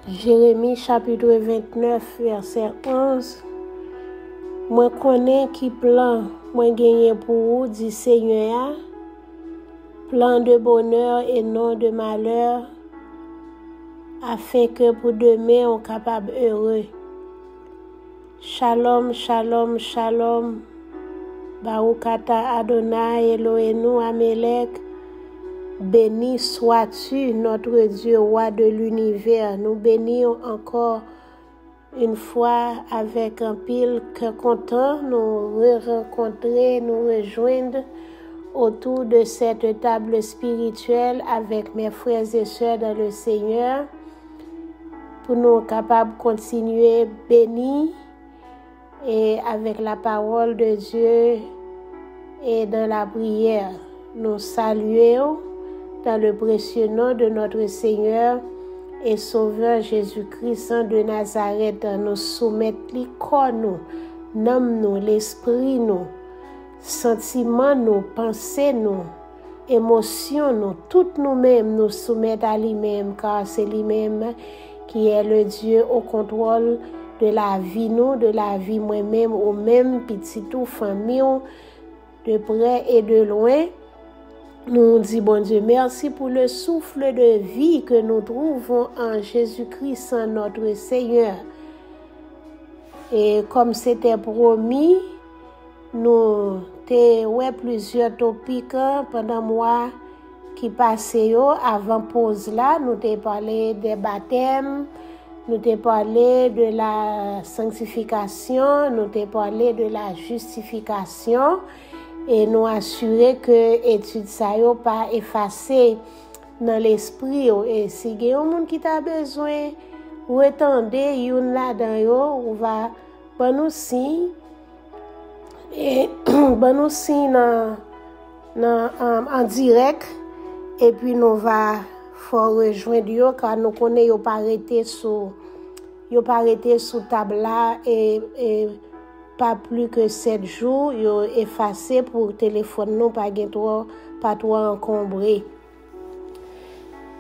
Jérémie chapitre 29 verset 11. Moi connais qui plan moi gagné pour vous dit Seigneur, plan de bonheur et non de malheur, afin que pour demain on capable heureux. Shalom, shalom, shalom. Baoukata Adonai Elohenu Amelek. Béni sois-tu, notre Dieu, roi de l'univers. Nous bénissons encore une fois avec un pile cœur content, nous rencontrer, nous rejoindre autour de cette table spirituelle avec mes frères et sœurs dans le Seigneur pour nous capables de continuer bénis et avec la parole de Dieu et dans la prière. Nous saluons dans le précieux nom de notre Seigneur et Sauveur Jésus-Christ de Nazareth. Nous soumettons les corps, nous, nous, l'esprit, nous, sentiments, nous, pensées, nous, émotions, nous, toutes nous-mêmes, nous soumettons à lui-même, car c'est lui-même qui est le Dieu au contrôle de la vie, nous, de la vie moi-même, au même petit tout famille, de près et de loin. Nous disons, bon Dieu, merci pour le souffle de vie que nous trouvons en Jésus-Christ, notre Seigneur. Et comme c'était promis, nous avons plusieurs topics pendant le mois qui passait avant pause là. Nous avons parlé des baptêmes, nous avons parlé de la sanctification, nous avons parlé de la justification. Et nous assurer que l'étude ça yo pas effacé dans l'esprit. Et si il y a un monde qui a besoin retendez yon là dans yo, on va bon nous signe et bon nous signe en direct et puis nous va faut rejoindre yo car nous connaît yo pas arrêté sur table là et pas plus que 7 jours, yo effacé pour téléphone nous pas trop encombré.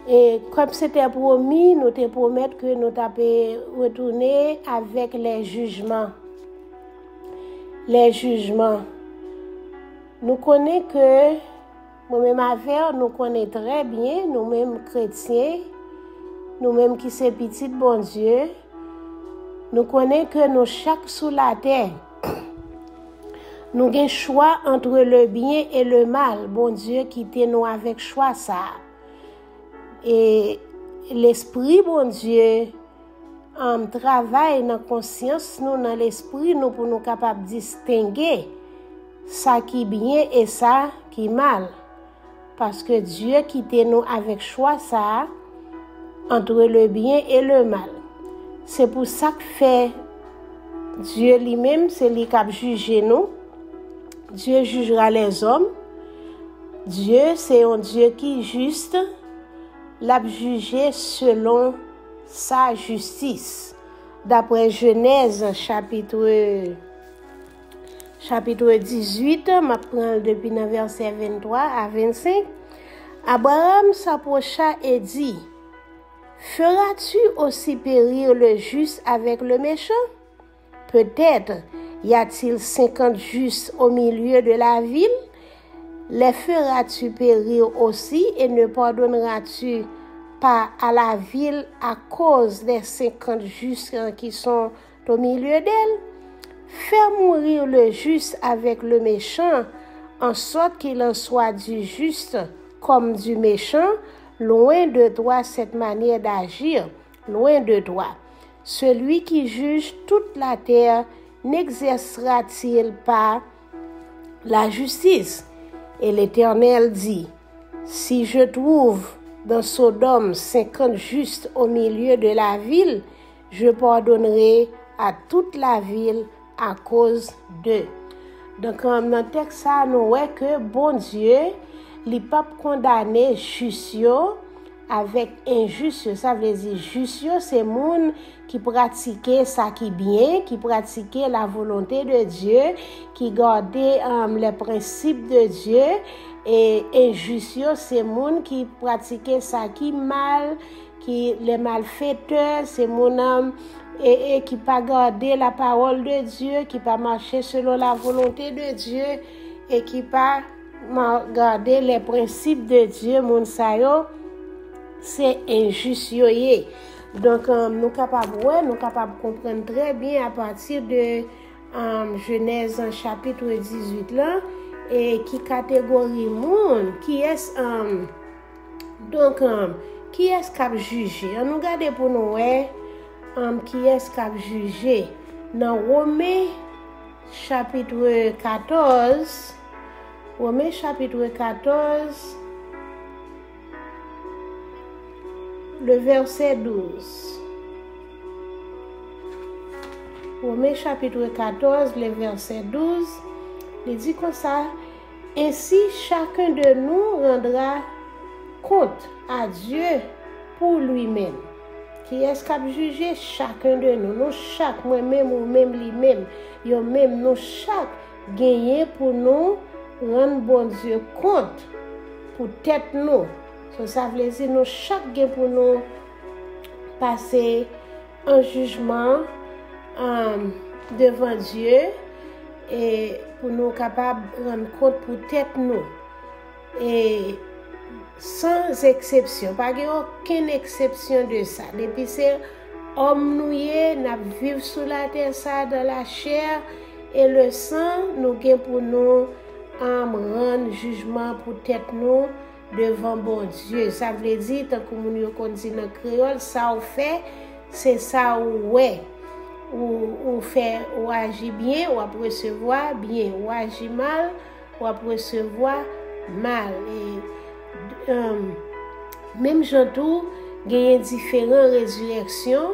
Et comme c'était promis, nous te promettre que nous t'avons retourner avec les jugements. Les jugements. Nous connaissons que nous-mêmes avec nous connaissons très bien, nous-mêmes chrétiens, nous-mêmes qui sommes petits bon Dieu. Nous connaissons que nous chaque sous la terre, nous avons choix entre le bien et le mal. Bon Dieu quitte nous avec choix ça. Et l'esprit, bon Dieu, travaille dans la conscience, nous dans l'esprit, nous pour nous capables de distinguer ça qui est bien et ça qui est mal. Parce que Dieu quitte nous avec choix ça entre le bien et le mal. C'est pour ça que fait Dieu lui-même, c'est lui qui a jugé nous. Dieu jugera les hommes. Dieu, c'est un Dieu qui est juste. L'a jugé selon sa justice. D'après Genèse chapitre 18, je prends depuis le verset 23 à 25. Abraham s'approcha et dit: feras-tu aussi périr le juste avec le méchant? Peut-être y a-t-il 50 justes au milieu de la ville? Les feras-tu périr aussi et ne pardonneras-tu pas à la ville à cause des 50 justes qui sont au milieu d'elle? Faire mourir le juste avec le méchant, en sorte qu'il en soit du juste comme du méchant. Loin de toi cette manière d'agir, loin de toi. Celui qui juge toute la terre n'exercera-t-il pas la justice? Et l'Éternel dit: si je trouve dans Sodome 50 justes au milieu de la ville, je pardonnerai à toute la ville à cause d'eux. Donc, dans le texte, nous voyons que bon Dieu, il n'est pas condamné juste avec injuste. Ça veut dire juste, c'est monde qui pratique ça qui est bien, qui pratique la volonté de Dieu, qui garde les principes de Dieu. Et injuste, c'est monde qui pratique ça qui est mal, qui les malfaiteurs, c'est mon âme et qui pas garder la parole de Dieu, qui pas marcher selon la volonté de Dieu et qui pas garder les principes de Dieu, mon sayo, c'est injuste yoye. Donc nous capables comprendre très bien à partir de Genèse chapitre 18 là et qui catégorie monde qui est qui est-ce qui a jugé. On nous regarde pour nous qui est-ce qui a jugé dans Romains chapitre 14 le verset 12. Romains chapitre 14, le verset 12, il dit comme ça, ainsi chacun de nous rendra compte à Dieu pour lui-même. Qui est-ce qui a jugé? Chacun de nous. Nous chaque, moi-même ou même lui-même, yo même nous chaque gagner pour nous rendre bon Dieu compte pour tête nous. Ça veut dire nous chaque gain pour nous passer un jugement devant Dieu et pour nous capables de rendre compte pour tête nous et sans exception, pas aucune exception de ça. Depuis c'est homme nous nous vivons sous la terre ça dans la chair et le sang nous gain pour nous rendre jugement pour tête nous devant bon Dieu. Ça veut dire tant que nous dit dans créole ça ou fait c'est ça ou ouais ou fait ou agit bien ou après recevoir bien ou agit mal ou après recevoir mal et même j'entends gagner différentes résurrections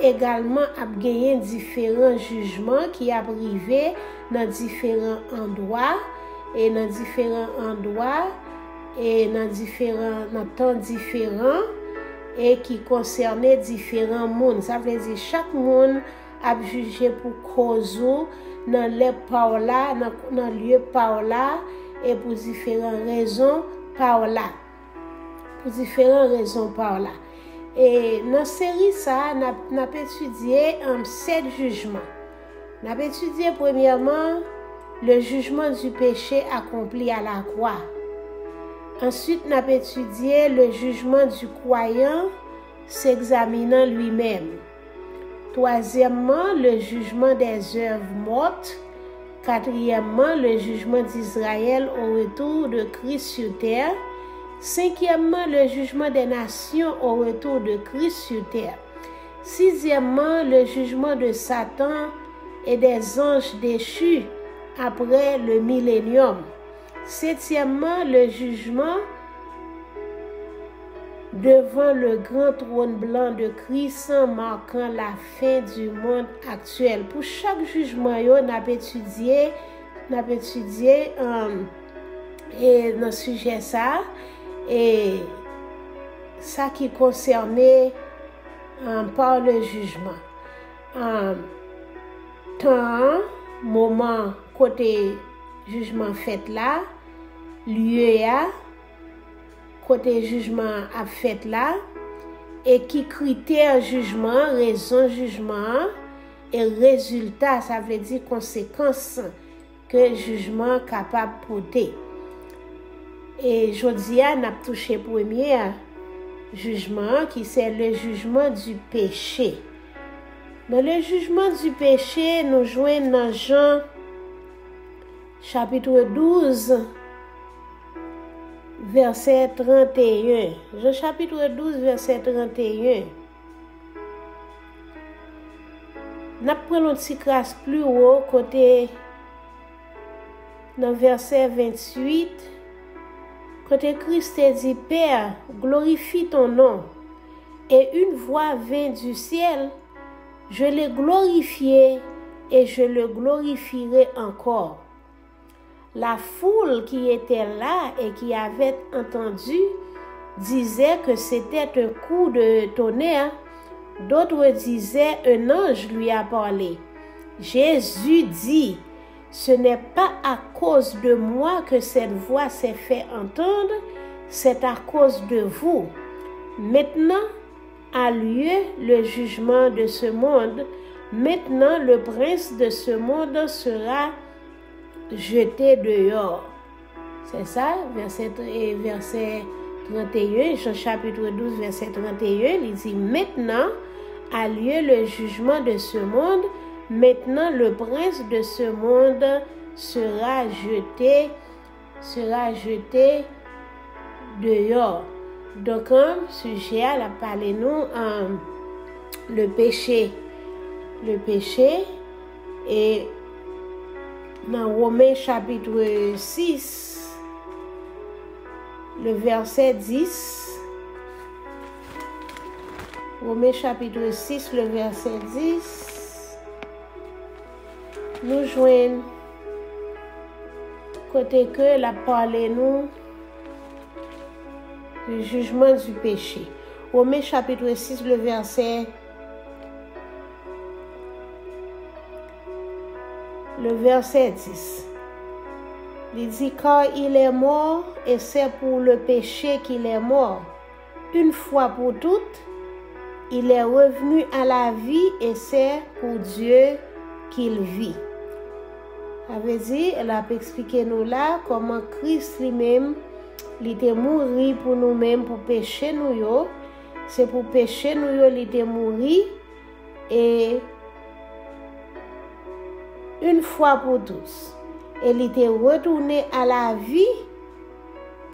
également a gagné différents jugements qui a arrivé dans différents endroits et dans temps différents et qui concernait différents mondes. Ça veut dire chaque monde a jugé pour cause dans les par là, dans lieu par là et pour différentes raisons par là. Et dans cette série ça, on a étudié 7 jugements. On a étudié premièrement le jugement du péché accompli à la croix. Ensuite, on a étudié le jugement du croyant s'examinant lui-même. Troisièmement, le jugement des œuvres mortes. Quatrièmement, le jugement d'Israël au retour de Christ sur terre. Cinquièmement, le jugement des nations au retour de Christ sur terre. Sixièmement, le jugement de Satan et des anges déchus après le millénium. Septièmement, le jugement devant le grand trône blanc de Christ marquant la fin du monde actuel. Pour chaque jugement, on a étudié et dans le sujet ça et ça qui concernait par le jugement. Temps, moment, côté jugement fait là, lieu là, côté jugement a fait là, et qui critère jugement, raison jugement, et résultat, ça veut dire conséquence que jugement capable de porter. Et aujourd'hui, on a touché premier jugement, qui c'est le jugement du péché. Dans le jugement du péché, nous joignons dans Jean chapitre 12, verset 31. Jean chapitre 12, verset 31. Nous prenons un petit crasse plus haut, côté dans verset 28. Côté Christ dit, Père, glorifie ton nom. Et une voix vint du ciel, je l'ai glorifié et je le glorifierai encore. La foule qui était là et qui avait entendu disait que c'était un coup de tonnerre. D'autres disaient un ange lui a parlé. Jésus dit, ce n'est pas à cause de moi que cette voix s'est fait entendre, c'est à cause de vous. Maintenant a lieu le jugement de ce monde. Maintenant, le prince de ce monde sera jeté dehors. C'est ça, verset 31, Jean chapitre 12, verset 31, il dit, maintenant a lieu le jugement de ce monde. Maintenant, le prince de ce monde sera jeté dehors. Donc, un sujet à la parler nous le péché. Le péché et dans Romains chapitre 6, le verset 10. Romains chapitre 6, le verset 10. Nous joignons côté que la parole nous du jugement du péché. Romains chapitre 6, le verset 10. Il dit, car il est mort et c'est pour le péché qu'il est mort. Une fois pour toutes, il est revenu à la vie et c'est pour Dieu qu'il vit. Ça veut dire, elle a expliqué nous là comment Christ lui-même, il était mort pour nous-mêmes, pour pécher nous. C'est pour pécher nous, il était mort et une fois pour tous. Et il était retourné à la vie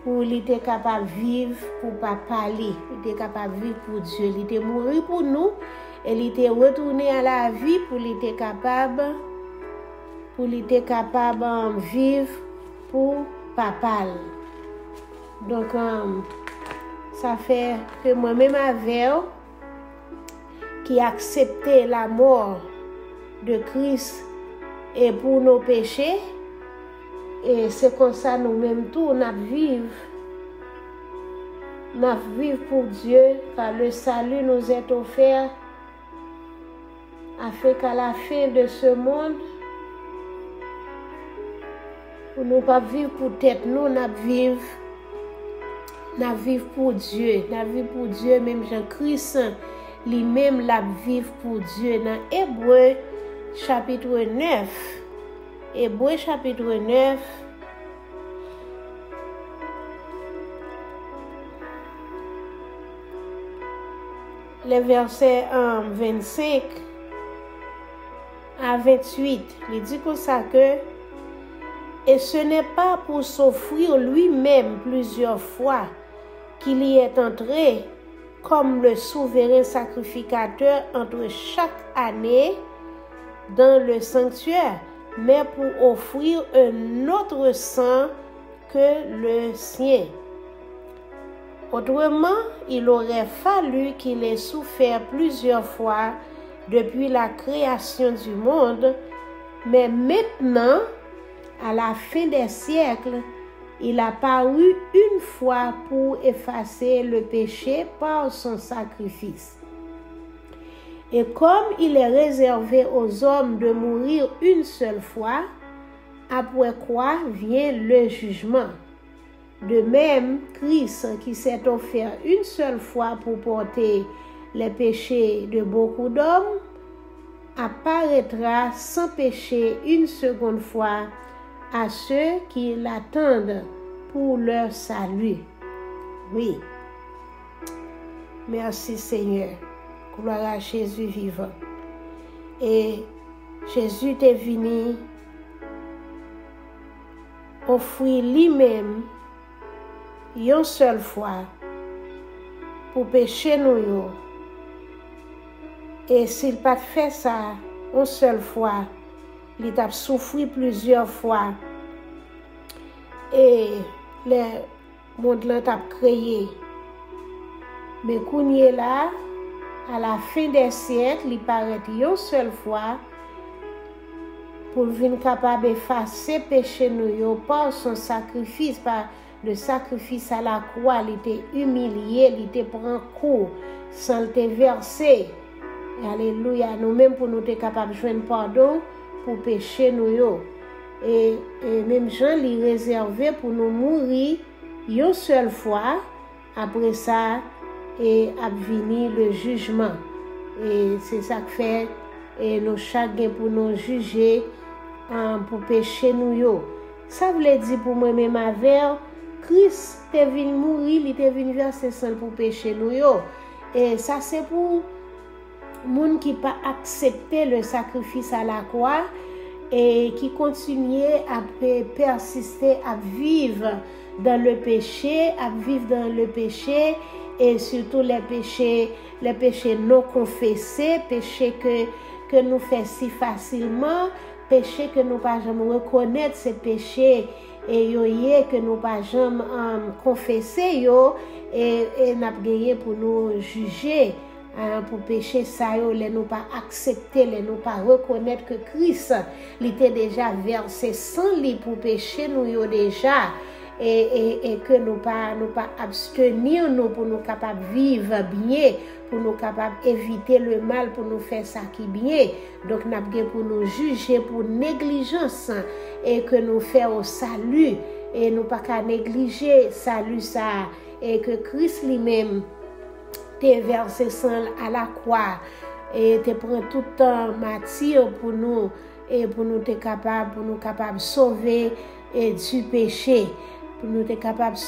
pour il était capable de vivre pour pas parler. Il était capable de vivre pour Dieu. Il était mort pour nous. Et il était retourné à la vie pour il était capable de vivre pour papa. Donc, ça fait que moi-même avec qui accepté la mort de Christ et pour nos péchés, et c'est comme ça nous-mêmes tous, nous vivons pour Dieu, car le salut nous est offert, afin qu'à la fin de ce monde, pour nous pas vivre pour tête, nous vivons pour Dieu, pour Dieu, même Jean-Christ, lui-même la vivre pour Dieu. Dans Hébreux chapitre 9, Hébreux chapitre 9, les versets 25 à 28, il dit comme ça que, et ce n'est pas pour s'offrir lui-même plusieurs fois qu'il y est entré comme le souverain sacrificateur entre chaque année dans le sanctuaire, mais pour offrir un autre sang que le sien. Autrement, il aurait fallu qu'il ait souffert plusieurs fois depuis la création du monde, mais maintenant, à la fin des siècles, il a paru une fois pour effacer le péché par son sacrifice. Et comme il est réservé aux hommes de mourir une seule fois, après quoi vient le jugement. De même, Christ, qui s'est offert une seule fois pour porter les péchés de beaucoup d'hommes, apparaîtra sans péché une seconde fois à ceux qui l'attendent pour leur salut. Oui. Merci Seigneur. Gloire à Jésus vivant. Et Jésus est venu offrir lui-même une seule fois pour pécher nous. Et s'il n'a pas fait ça une seule fois, il a souffert plusieurs fois. Et le monde l'a créé. Mais quand il est là, à la fin des siècles, il paraît une seule fois pour venir capable d'effacer le péché nous par son sacrifice, par le sacrifice à la croix. Il était humilié, il était pris en coup, sans le verser. Alléluia, nous-mêmes pour nous être capables de joindre pardon pour pécher nous. Et même Jean l'y réservé pour nous mourir une seule fois. Après ça, et a vini le jugement. Et c'est ça que fait et nous chacun pour nous juger pour péché nous yo. Ça veut dire pour moi même avec Christ est venu mourir, il était venu verser sang pour péché nous yo. Et ça c'est pour moun qui pas accepté le sacrifice à la croix et qui continuait à persister à vivre dans le péché, et surtout les péchés non confessés, péchés que nous faisons si facilement, péchés que nous pas jamais reconnaître ces péchés et que nous pas jamais confesser et n'a gagné pour nous juger pour péché ça les nous pas accepter, les nous pas reconnaître que Christ il était déjà versé sang li pour péché nous déjà. Et que nous pas abstenir nous pour nous capables vivre bien, pour nous capables éviter le mal, pour nous faire ça qui bien. Donc n'a pas pour nous juger pour négligence et que nous faire au salut et nous pas qu'à négliger salut ça et que Christ lui-même t'est versé sang à la croix et te prend tout le temps matière pour nous et pour nous capables sauver et du péché. Pour nous être capables de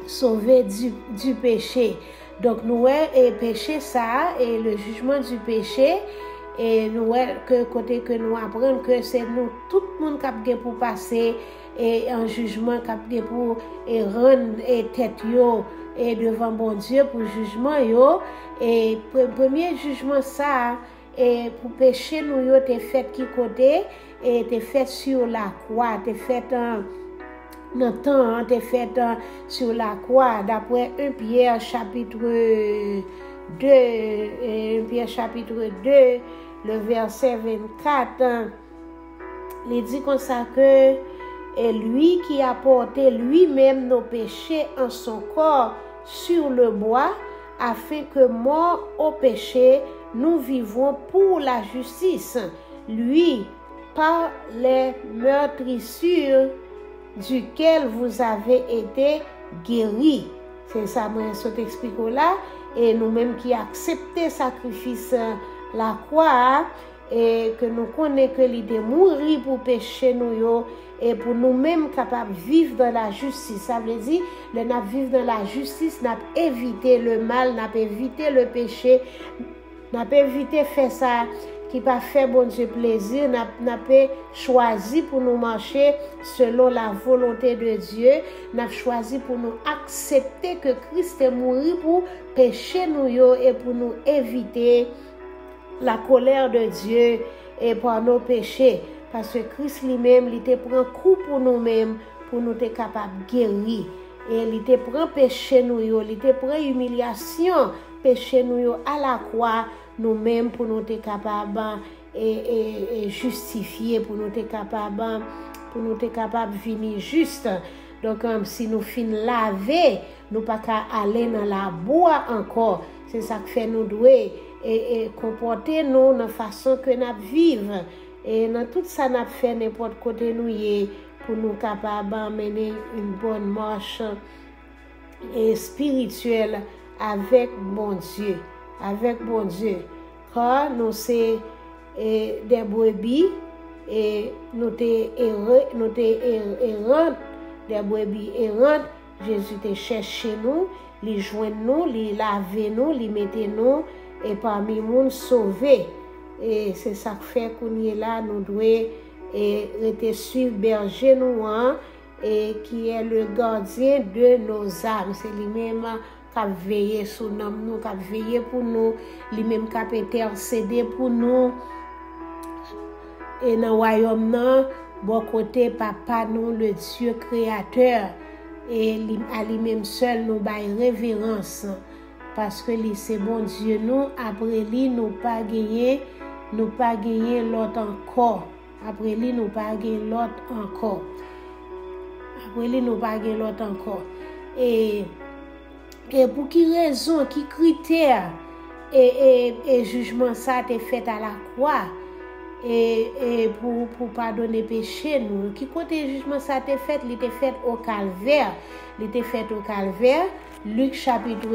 sauver du péché. Donc nous et péché ça et le jugement du péché et nous que côté que nous apprenons que c'est nous tout le monde qui pour passer et un jugement qui pour et rendre et tête yo et devant bon Dieu pour jugement yo et premier jugement ça et pour péché nous yo t'es fait qui côté et t'es fait sur la croix t'es fait notre temps t'es fait sur la croix d'après 1 Pierre chapitre 2 le verset 24 il dit comme ça que et lui qui a porté lui-même nos péchés en son corps sur le bois afin que mort au péché nous vivons pour la justice, lui par les meurtrissures duquel vous avez été guéris. C'est ça, moi, je t'explique là. Et nous-mêmes qui acceptons sacrifice la croix, et que nous connaissons que l'idée mourir pour pécher nous, et pour nous-mêmes capables de vivre dans la justice. Ça veut dire, le n'a vivre dans la justice, n'a évité le mal, n'a évité le péché, n'a évité faire ça qui pas fait bon Dieu plaisir, n'a choisi pour nous marcher selon la volonté de Dieu, n'a choisi pour nous accepter que Christ est mort pour pécher nous et pour nous éviter la colère de Dieu et pour nos péchés. Parce que Christ lui-même, il te prend coup pour nous-mêmes, pour nous être capables de guérir. Et il te prend péché nous, il te prend humiliation, péché nous à la croix, nous-mêmes pour nous être capables et justifier, pour nous être capables de venir juste. Donc, si nous finissons laver, nous pas qu'à aller dans la bois encore. C'est ça que fait nous douer et comporter nous de la façon que nous vivons. Et dans tout ça, nous fait n'importe côté nous pour nous capables d'amener une bonne marche et spirituelle avec bon Dieu. Avec bon Dieu. Car nous sommes des brebis et nous sommes errantes, des brebis errantes. Jésus te cherche nous, les joindre nous, les laver nous, les mettre nous et parmi nous sauver. Et c'est ça que fait qu'on est là, nous devons rester suivre berger nous et qui est le gardien de nos âmes. C'est lui-même qui a veillé sur nous, qui a veillé pour nous, lui-même qui a intercédé pour nous. Et dans le royaume, bon côté papa nous, le Dieu créateur, et à lui-même seul nous bail révérence. Parce que c'est bon Dieu nous, après lui, nous pas gagné l'autre encore. Après lui, nous pas gagné l'autre encore. Après lui, nous pas gagné l'autre encore. Et pour qui raison, qui critère et jugement ça t'est fait à la croix. et pour pardonner péché nous. Qui côté jugement ça t'est fait, il était fait au calvaire. Il était fait au calvaire. Luc chapitre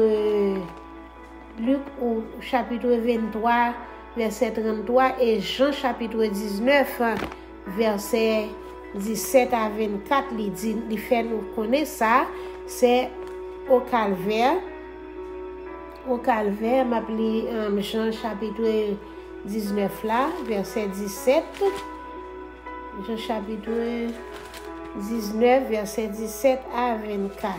23 verset 33 et Jean chapitre 19 verset 17 à 24 il fait nous connaître ça, c'est au calvaire. Au calvaire, m'appelé Jean chapitre 19 là, verset 17. Jean chapitre 19, verset 17 à 24.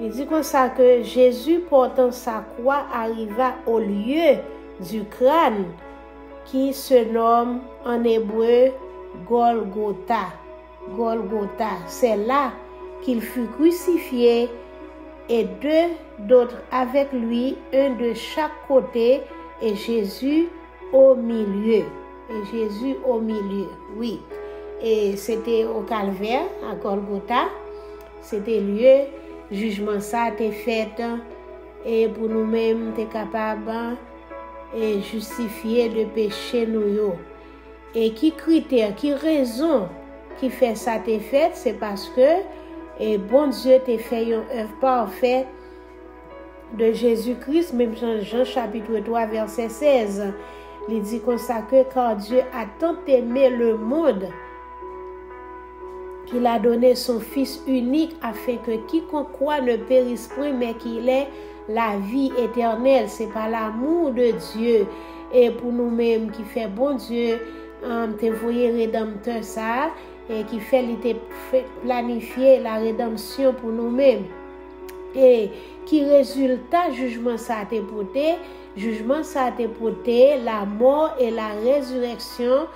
Il dit comme ça que Jésus portant sa croix arriva au lieu du crâne qui se nomme en hébreu Golgotha. Golgotha, c'est là qu'il fut crucifié et deux d'autres avec lui, un de chaque côté et Jésus au milieu. Et Jésus au milieu, oui. Et c'était au calvaire, à Golgotha. C'était lieu, jugement ça a été fait et pour nous-mêmes, t'es capable et justifier le péché nous. Et qui critère, qui raison qui fait ça t'est fait, c'est parce que et bon Dieu t'a fait une œuvre parfaite de Jésus-Christ, même Jean chapitre 3 verset 16. Il dit comme ça que car Dieu a tant aimé le monde qu'il a donné son Fils unique afin que quiconque croit ne périsse point mais qu'il ait la vie éternelle. C'est par l'amour de Dieu et pour nous-mêmes qui fait bon Dieu te voyer rédempteur ça et qui fait planifier la rédemption pour nous-mêmes. Et qui résultat jugement ça a été porté, jugement ça a été porté, la mort et la résurrection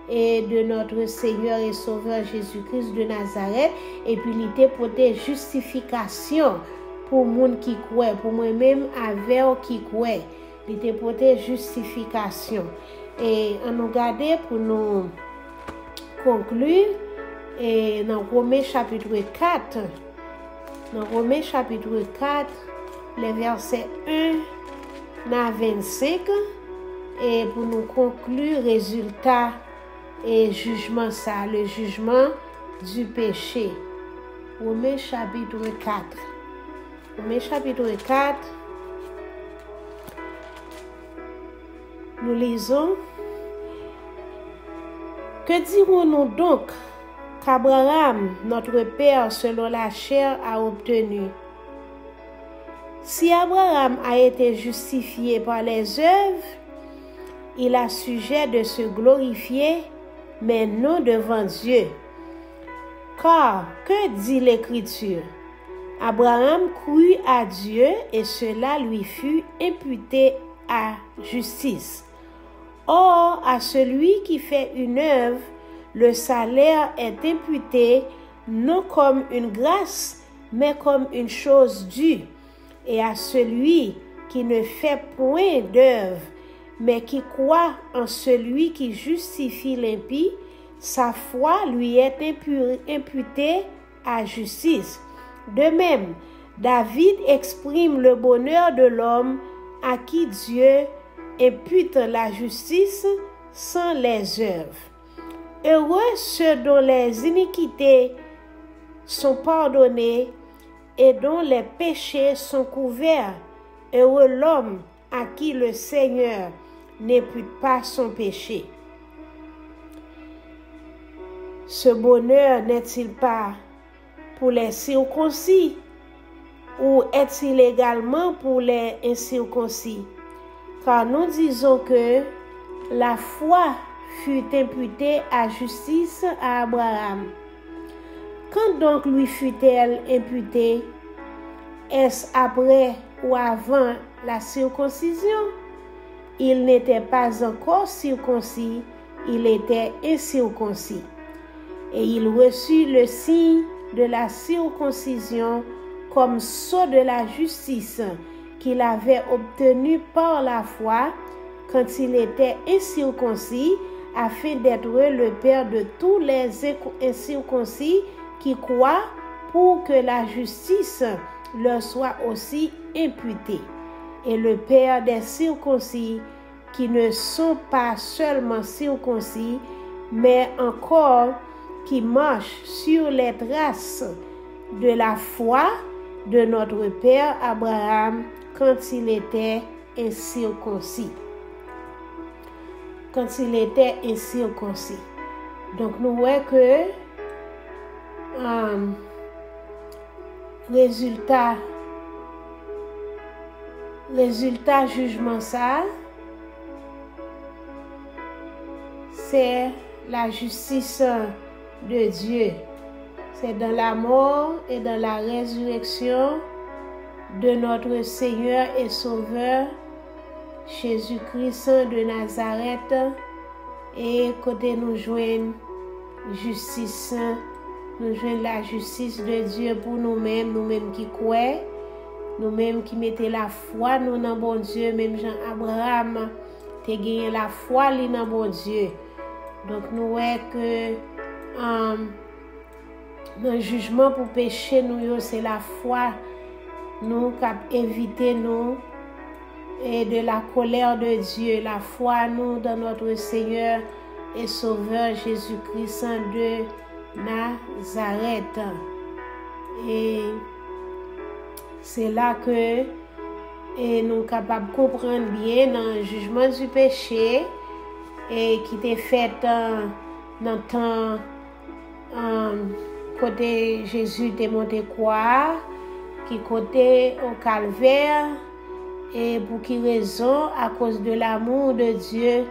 et de notre Seigneur et Sauveur Jésus-Christ de Nazareth, et puis il était porté justification pour monde qui croit, pour moi-même avec qui croit, il était porté justification. Et on nous garder pour nous conclure et dans Romains chapitre 4. Dans Romains chapitre 4, les versets 1 à 25, et pour nous conclure, résultat et jugement ça, le jugement du péché. Romains chapitre 4. Romains chapitre 4, nous lisons. Que dirons-nous donc qu'Abraham, notre père selon la chair, a obtenu? Si Abraham a été justifié par les œuvres, il a sujet de se glorifier, mais non devant Dieu. Car, que dit l'Écriture? Abraham crut à Dieu et cela lui fut imputé à justice. Or, à celui qui fait une œuvre, le salaire est imputé non comme une grâce, mais comme une chose due. Et à celui qui ne fait point d'œuvre, mais qui croit en celui qui justifie l'impie, sa foi lui est imputée à justice. De même, David exprime le bonheur de l'homme à qui Dieu impute la justice sans les œuvres. Heureux ceux dont les iniquités sont pardonnées et dont les péchés sont couverts. Heureux l'homme à qui le Seigneur n'impute pas son péché. Ce bonheur n'est-il pas pour les circoncis ou est-il également pour les incirconcis? Car nous disons que la foi fut imputée à justice à Abraham. Quand donc lui fut-elle imputée? Est-ce après ou avant la circoncision? Il n'était pas encore circoncis, il était incirconcis. Et il reçut le signe de la circoncision comme sceau de la justice qu'il avait obtenu par la foi quand il était incirconcis, afin d'être le père de tous les incirconcis qui croient, pour que la justice leur soit aussi imputée. Et le père des circoncis, qui ne sont pas seulement circoncis, mais encore qui marchent sur les traces de la foi de notre père Abraham quand il était incirconcis. Quand il était incirconcis. Donc nous voyons que résultat jugement ça, c'est la justice de Dieu. C'est dans la mort et dans la résurrection de notre Seigneur et Sauveur Jésus-Christ de Nazareth, et côté nous joignent justice, nous joignent la justice de Dieu pour nous-mêmes, nous-mêmes qui croyons, nous-mêmes qui mettons la foi nous dans bon Dieu, même Jean Abraham a gagné la foi lui dans bon Dieu. Donc nous voyons que dans le jugement pour péché nous, c'est la foi nous qui éviter nous et de la colère de Dieu, la foi nous dans notre Seigneur et Sauveur Jésus-Christ de Nazareth. Et c'est là que nous sommes capables de comprendre bien dans le jugement du péché et qui était fait dans le temps côté Jésus était monté croix, qui côté au calvaire. Et pour quelle raison? À cause de l'amour de Dieu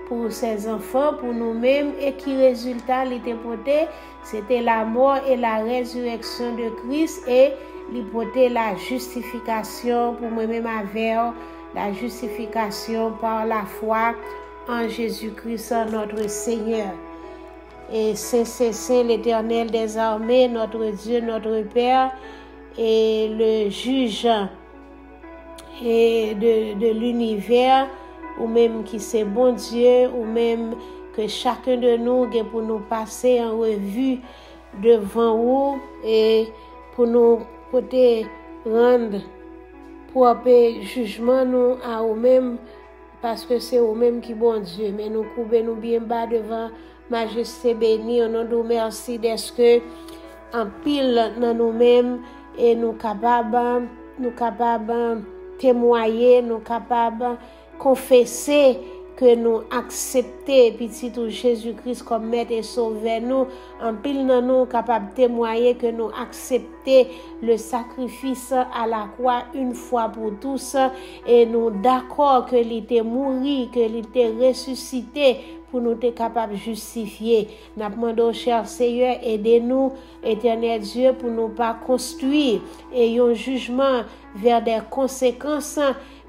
pour ses enfants, pour nous-mêmes, et qui résultat l'était porté, c'était la mort et la résurrection de Christ, et l'hypothèse la justification pour moi-même avec la justification par la foi en Jésus-Christ notre Seigneur. Et c'est l'Éternel des armées, notre Dieu, notre Père, et le juge et de l'univers, ou même qui c'est bon Dieu, ou même que chacun de nous est pour nous passer en revue devant vous et pour nous côté rendre propre jugement nous à nous-mêmes, parce que c'est nous-mêmes qui bon Dieu. Mais nous courbons nous bien bas devant Majesté bénie, on nous merci d'être que en pile dans nous-mêmes et nous capables témoigner, nous capables confesser que nous accepter petit tout Jésus-Christ comme maître et sauveur nous, en pile dans nous capables témoigner que nous accepter le sacrifice à la croix une fois pour tous, et nous d'accord que il était mort, que il était ressuscité pour nous être capables de justifier. Nous demandons, cher Seigneur, aidez-nous, éternel Dieu, pour nous pas construire et un jugement vers des conséquences,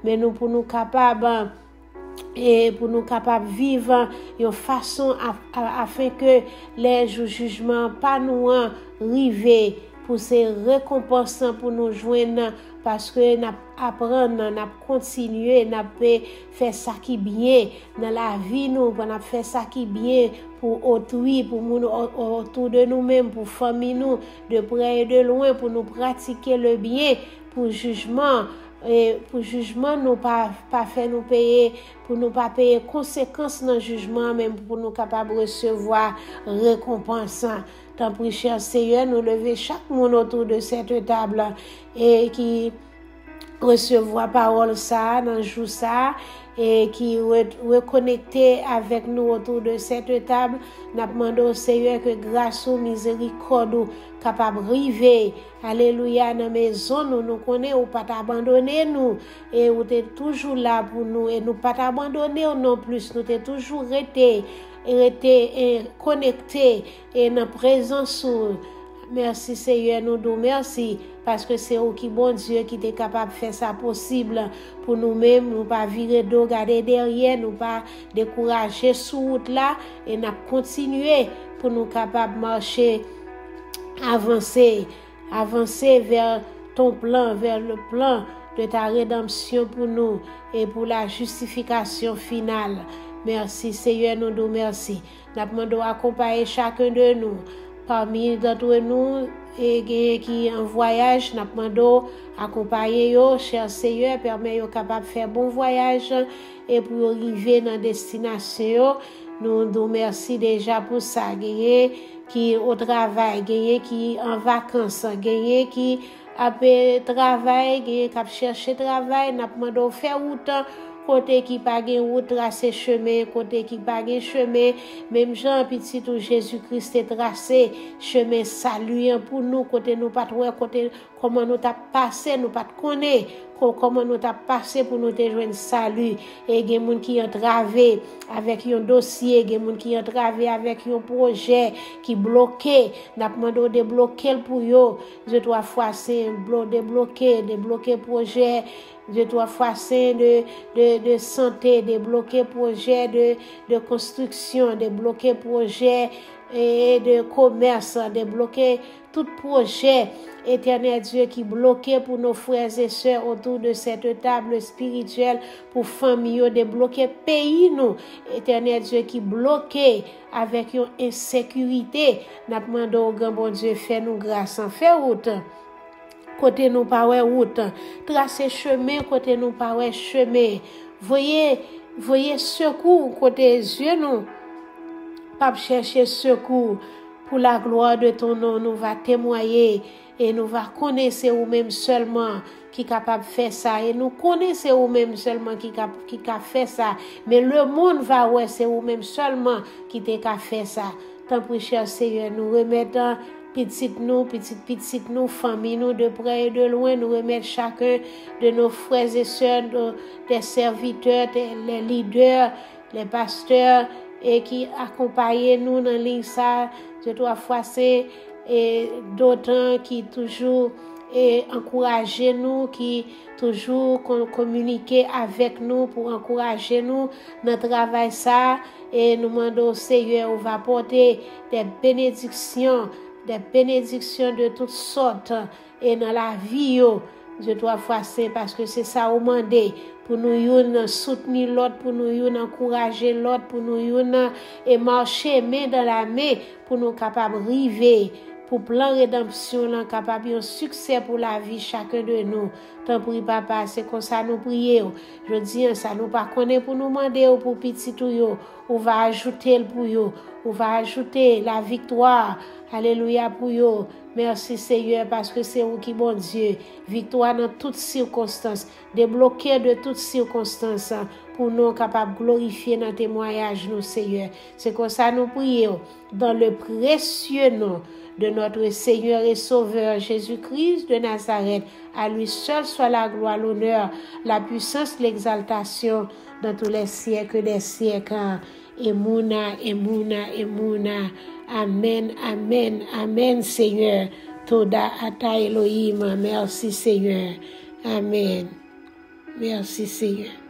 mais nous pour nous capables et pour nous capables de vivre une façon afin que les jugements pas nous arriver pour ces récompenses pour nous joindre, parce que nous apprenons, nous continuer, nous faire ça qui est bien dans la vie, nous faire ça qui est bien pour autrui, pour nous autour de nous-mêmes, pour famille nous, de près et de loin, pour nous pratiquer le bien, pour jugement. Et pour jugement, nous pas faire nous payer, pour nous pas payer conséquences dans le jugement, même pour nous capables de recevoir récompense. Tant pis, cher Seigneur, nous lever chaque monde autour de cette table et qui recevoir parole ça dans le jour ça, et qui reconnecter avec nous autour de cette table. Nous demandons au Seigneur que grâce ou miséricorde capable river, alléluia, dans maison nous connaissons ou pas t'abandonner nous, et ou t'es toujours là pour nous, et nous pas t'abandonner non plus, nous t'es toujours resté connecté et dans présence. Merci Seigneur, nous disons merci, parce que c'est vous qui bon Dieu qui est capable de faire ça possible pour nous-mêmes, nous pas virer dos, garder derrière, nous pas décourager sur route là, et nous continuer pour nous capables de marcher, avancer vers ton plan, vers le plan de ta rédemption pour nous et pour la justification finale. Merci Seigneur, nous disons merci. Nous demandons accompagner chacun de nous parmi d'entre nous et qui en voyage, n'a demandé accompagner yo, cher Seigneur, permet yo capable faire bon voyage et pour arriver dans destination. Nous nous merci déjà pour ça. Gagner qui au travail, gagner qui en vacances, gagner qui après travail, gagner qui chercher travail, n'a demandé faire autant. Côté qui pas gen route tracé chemin, côté qui pas gen chemin, même Jean petit tout Jésus-Christ est tracé chemin salut pour nous, côté nous pas trouver côté comment nous t'a passé, nous pas connaître comment nous t'a passé pour nous te joindre salut et gen moun qui entravé avec un dossier, gen moun qui entravé avec un projet qui bloqué, n'a demandé de bloquer pour yo, je trois fois c'est débloquer projet de trois fois de santé, de bloquer projet de construction, de bloquer projet et de commerce, de bloquer tout projet, éternel Dieu, qui bloquait pour nos frères et sœurs autour de cette table spirituelle, pour famille, de bloquer pays, nous, éternel Dieu, qui bloquait avec une insécurité. Nous demandons au grand bon Dieu, fais-nous grâce, fais route. Côté nous pas route, tracer chemin côté nous pas chemin. Voyez secours côté yeux nous. Pas chercher secours pour la gloire de ton nom, nous va témoigner et nous va connaître ou même seulement qui capable faire ça et nous connaissons ou même seulement qui fait ça, mais le monde va ouais c'est ou même seulement qui te ka fait ça. Tant pis cher Seigneur, nous remettons petite nous, famille nous, de près et de loin, nous remettre chacun de nos frères et sœurs, des serviteurs, les leaders, les pasteurs, et qui accompagnent nous dans ligne ça, de trois fois c'est, et d'autant qui toujours encourager nous, qui toujours communiquer avec nous pour encourager nous dans le travail ça, et nous demandons au Seigneur, on va porter des bénédictions de toutes sortes et dans la vie de trois fois c'est parce que c'est ça au mandé pour nous soutenir l'autre, pour nous encourager l'autre, pour nous et marcher main dans la main pour nous capables arriver pour plan rédemption là capable un succès pour la vie chacun de nous. Tant pis papa, c'est comme ça nous prions. Je dis ça nous pas connaît pour nous demander pour petit tout yo, on va ajouter pour yo, on va ajouter la victoire. Alléluia pour yo. Merci Seigneur parce que c'est vous qui bon Dieu. Victoire dans toutes circonstances, débloquer de toutes circonstances pour nous capables de glorifier dans témoignage nous Seigneur. C'est comme ça nous prions dans le précieux nom de notre Seigneur et Sauveur Jésus-Christ de Nazareth. À lui seul soit la gloire, l'honneur, la puissance, l'exaltation dans tous les siècles des siècles. Emouna. Amen, amen, amen, Seigneur. Toda ata Elohim. Merci, Seigneur. Amen. Merci, Seigneur.